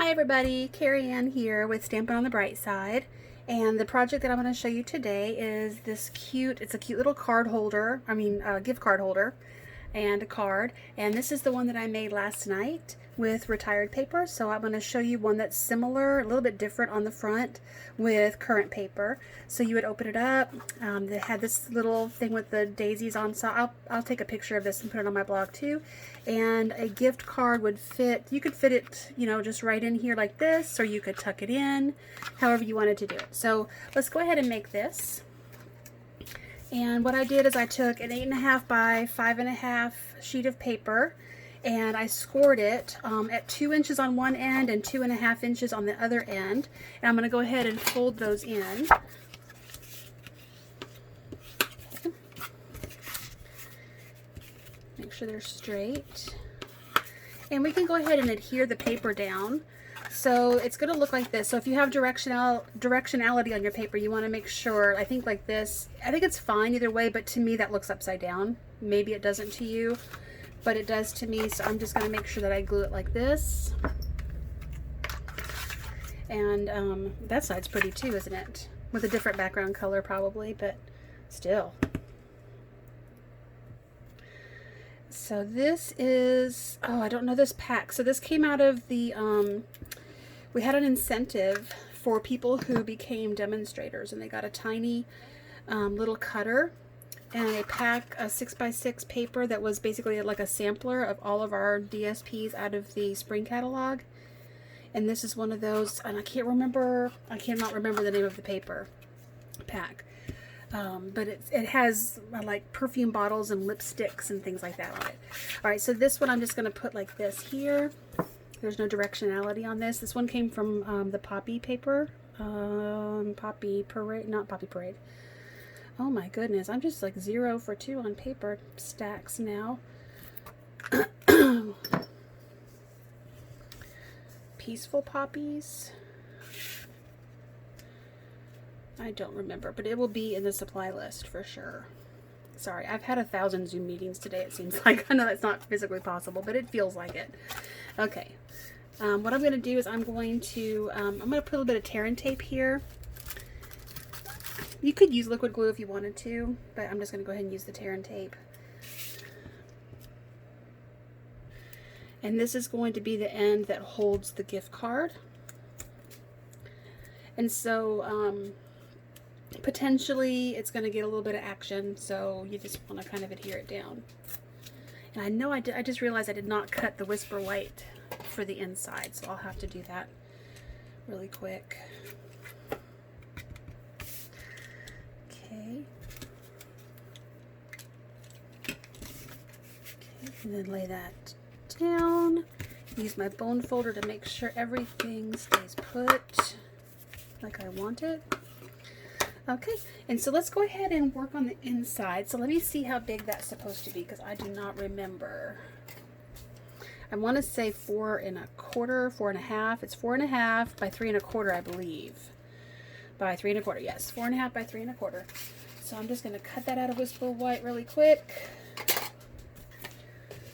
Hi everybody, Carrie Ann here with Stampin' on the Bright Side, and the project that I'm going to show you today is this it's a cute little card holder, gift card holder and a card, and this is the one that I made last night with retired paper. So I'm going to show you one that's similar, a little bit different on the front with current paper. So you would open it up. They had this little thing with the daisies on, so I'll take a picture of this and put it on my blog too. And a gift card would fit, you could fit it, just right in here like this, or you could tuck it in, however you wanted to do it. So let's go ahead and make this. And what I did is I took an 8.5 by 5.5 sheet of paper, and I scored it at 2 inches on one end and 2.5 inches on the other end. And I'm going to go ahead and fold those in. Make sure they're straight. And we can go ahead and adhere the paper down. So it's going to look like this. So if you have directionality on your paper, you want to make sure, I think like this, I think it's fine either way, but to me that looks upside down. Maybe it doesn't to you, but it does to me. So I'm just going to make sure that I glue it like this. And that side's pretty too, isn't it? With a different background color probably, but still. So this is, oh, I don't know this pack. So this came out of the, we had an incentive for people who became demonstrators, and they got a tiny little cutter and a pack of 6x6 paper that was basically like a sampler of all of our DSPs out of the spring catalog. And this is one of those, and I cannot remember the name of the paper pack. But it has like perfume bottles and lipsticks and things like that on it. Alright, so this one I'm just going to put like this here. There's no directionality on this. This one came from the Poppy paper. Poppy Parade, not Poppy Parade. Oh my goodness, I'm just like 0 for 2 on paper stacks now. Peaceful Poppies. I don't remember, but it will be in the supply list for sure. Sorry, I've had 1,000 Zoom meetings today, it seems like. I know that's not physically possible, but it feels like it. Okay, what I'm going to do is I'm going to put a little bit of tear and tape here. You could use liquid glue if you wanted to, but I'm just going to go ahead and use the tear and tape. And this is going to be the end that holds the gift card. And so, potentially it's going to get a little bit of action, so you just want to kind of adhere it down. And I know I just realized I did not cut the Whisper White for the inside, so I'll have to do that really quick. Okay. Okay, and then lay that down. Use my bone folder to make sure everything stays put like I want it. Okay, and so let's go ahead and work on the inside. So let me see how big that's supposed to be, because I do not remember. I want to say 4 1/4, 4 1/2. It's 4 1/2 by 3 1/4, I believe. By 3 1/4, yes, 4 1/2 by 3 1/4. So I'm just going to cut that out of Whisper White really quick.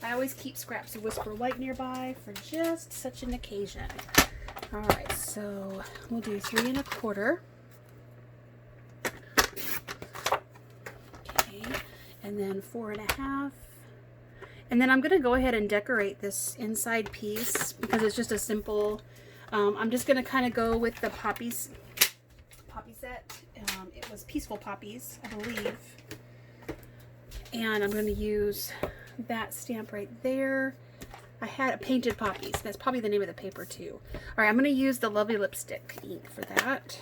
I always keep scraps of Whisper White nearby for just such an occasion. All right, so we'll do 3 1/4. And then 4 1/2. And then I'm going to go ahead and decorate this inside piece because it's just a simple, I'm just going to kind of go with the poppy set. It was Peaceful Poppies, I believe. And I'm going to use that stamp right there. I had a Painted Poppies. That's probably the name of the paper too. All right, I'm going to use the Lovely Lipstick ink for that.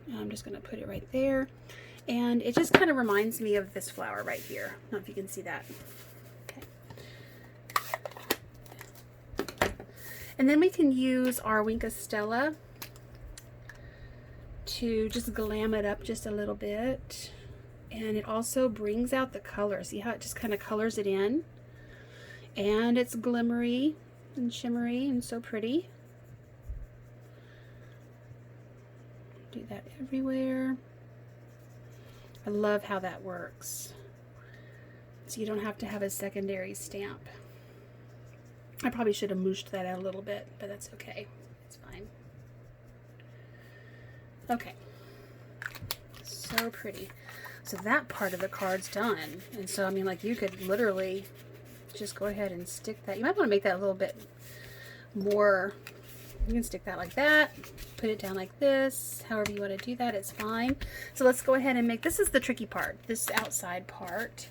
And I'm just going to put it right there. And it just kind of reminds me of this flower right here. I don't know if you can see that. Okay. And then we can use our Wink of Stella to just glam it up just a little bit. And it also brings out the color. See how it just kind of colors it in? And it's glimmery and shimmery and so pretty. Do that everywhere. I love how that works. So you don't have to have a secondary stamp. I probably should have mooshed that out a little bit, but that's okay. It's fine. Okay. So pretty. So that part of the card's done. And so, I mean, like, you could literally just go ahead and stick that. You might want to make that a little bit more. You can stick that like that, put it down like this, however you want to do that, it's fine. So let's go ahead and make, this is the tricky part, this outside part.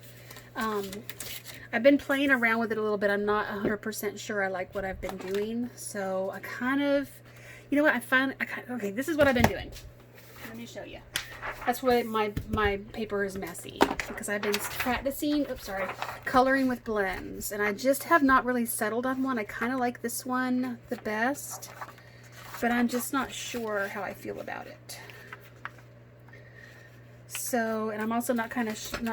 I've been playing around with it a little bit. I'm not 100% sure I like what I've been doing. So I kind of, you know what, okay, this is what I've been doing. Let me show you. That's why my paper is messy, because I've been practicing, coloring with blends, and I just have not really settled on one. I kind of like this one the best, but I'm just not sure how I feel about it. So, and I'm also not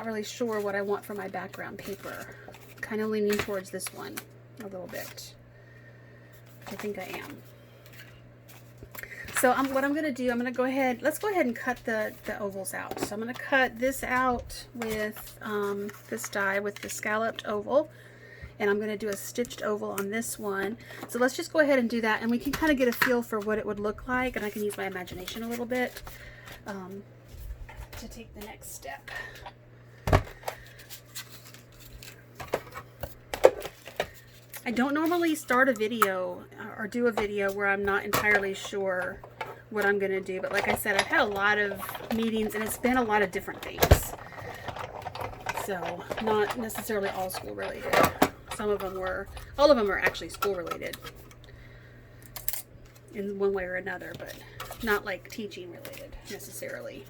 really sure what I want for my background paper. Kind of leaning towards this one a little bit. I think I am. So what I'm going to do, I'm going to go ahead, let's go ahead and cut the ovals out. So I'm going to cut this out with this die with the scalloped oval. And I'm going to do a stitched oval on this one. So let's just go ahead and do that. And we can kind of get a feel for what it would look like. And I can use my imagination a little bit to take the next step. I don't normally start a video or do a video where I'm not entirely sure what I'm going to do. But like I said, I've had a lot of meetings and it's been a lot of different things. So not necessarily all school related. Some of them were, all of them are actually school related in one way or another, but not like teaching related necessarily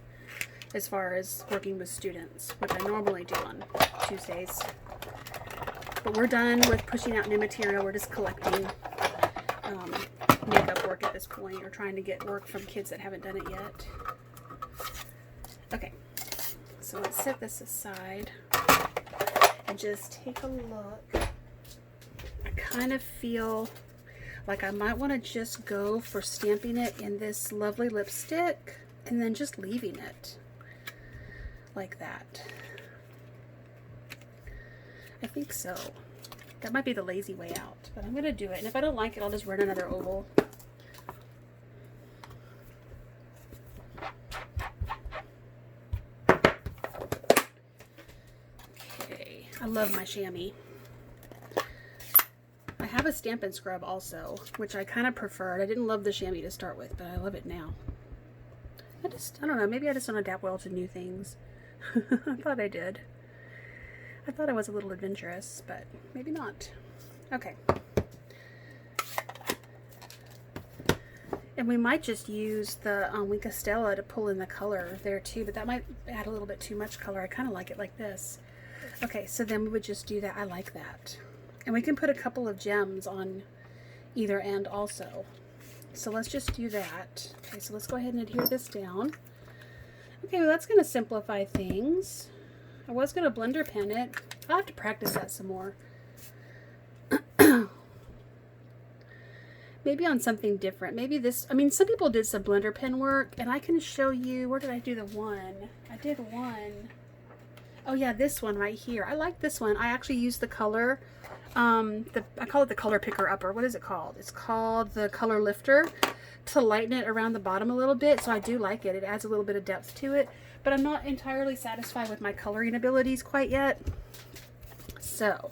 as far as working with students, which I normally do on Tuesdays. But we're done with pushing out new material. We're just collecting makeup work at this point, or trying to get work from kids that haven't done it yet. Okay, so let's set this aside and just take a look. I kind of feel like I might want to just go for stamping it in this lovely lipstick and then just leaving it like that. I think so. That might be the lazy way out, but I'm going to do it. And if I don't like it, I'll just run another oval. Okay, I love my chamois. I have a Stampin' scrub also, which I kind of preferred. I didn't love the chamois to start with, but I love it now. I don't know, maybe I just don't adapt well to new things. I thought I did. I thought I was a little adventurous, but maybe not. Okay. And we might just use the Wink of Stella to pull in the color there too, but that might add a little bit too much color. I kind of like it like this. Okay, so then we would just do that. I like that. And we can put a couple of gems on either end also. So let's just do that. Okay, so let's go ahead and adhere this down. Okay, well that's going to simplify things. I was going to blender pen it. I'll have to practice that some more. Maybe on something different. Maybe this, I mean, some people did some blender pen work, and I can show you, where did I do the one? I did one. Oh yeah, this one right here. I like this one. I actually used the color, I call it the color picker upper. What is it called? It's called the color lifter, to lighten it around the bottom a little bit. So I do like it. It adds a little bit of depth to it, but I'm not entirely satisfied with my coloring abilities quite yet. So,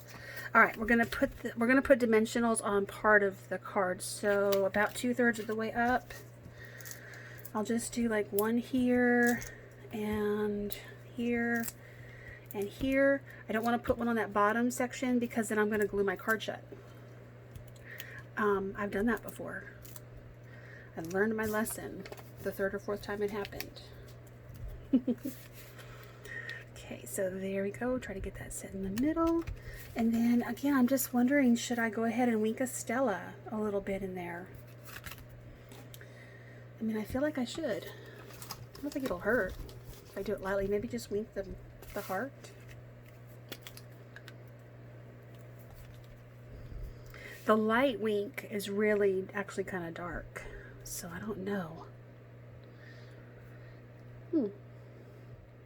all right, we're gonna put dimensionals on part of the card. So about 2/3 of the way up. I'll just do like one here and here and here. I don't want to put one on that bottom section because then I'm going to glue my card shut. I've done that before. I learned my lesson the 3rd or 4th time it happened. Okay, so there we go. Try to get that set in the middle. And then again, I'm just wondering, should I go ahead and Wink of Stella a little bit in there? I mean, I feel like I should. I don't think it'll hurt if I do it lightly. Maybe just wink the heart. The light wink is really actually kind of dark, so I don't know.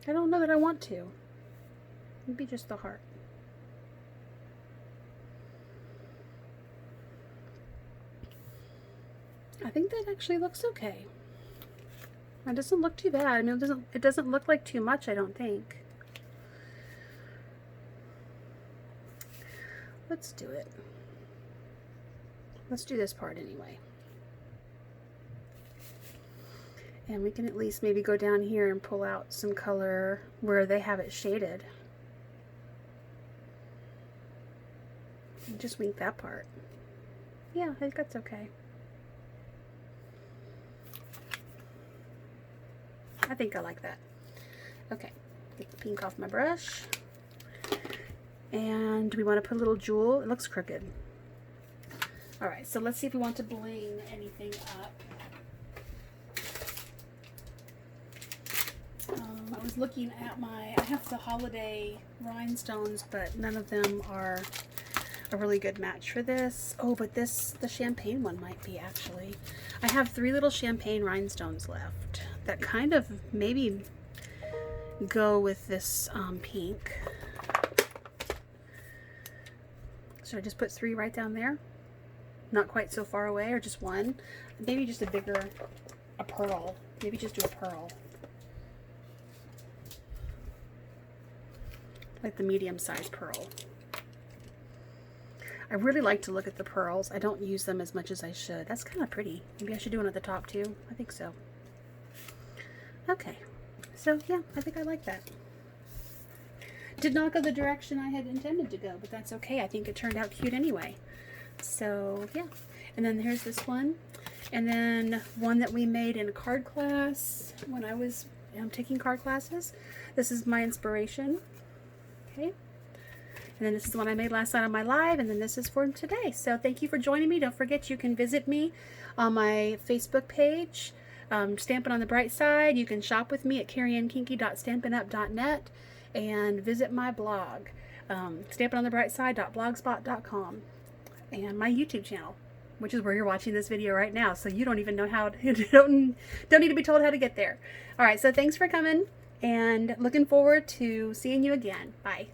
I don't know that I want to. Maybe just the heart. I think that actually looks okay. It doesn't look too bad. I mean, it doesn't look like too much, I don't think. Let's do it. Let's do this part anyway. And we can at least maybe go down here and pull out some color where they have it shaded. And just wink that part. Yeah, I think that's okay. I think I like that. Okay, get the pink off my brush. And we want to put a little jewel. It looks crooked. All right, so let's see if we want to bling anything up. I was looking at I have the holiday rhinestones, but none of them are a really good match for this. Oh, but the champagne one might be actually. I have 3 little champagne rhinestones left that kind of maybe go with this pink. Should I just put 3 right down there? Not quite so far away, or just 1? Maybe just a pearl. Maybe just do a pearl. Like the medium-sized pearl. I really like to look at the pearls. I don't use them as much as I should. That's kind of pretty. Maybe I should do one at the top too. I think so. Okay. So yeah, I think I like that. Did not go the direction I had intended to go, but that's okay. I think it turned out cute anyway. So yeah. And then here's this one. And then one that we made in a card class when I was taking card classes. This is my inspiration. Okay. And then this is the one I made last night on my live, and then this is for today. So thank you for joining me. Don't forget you can visit me on my Facebook page, Stampin' on the Bright Side. You can shop with me at carrieannkinky.stampinup.net and visit my blog, stampinonthebrightside.blogspot.com, and my YouTube channel, which is where you're watching this video right now. So you don't even know how to, don't need to be told how to get there. All right, so thanks for coming, and looking forward to seeing you again. Bye.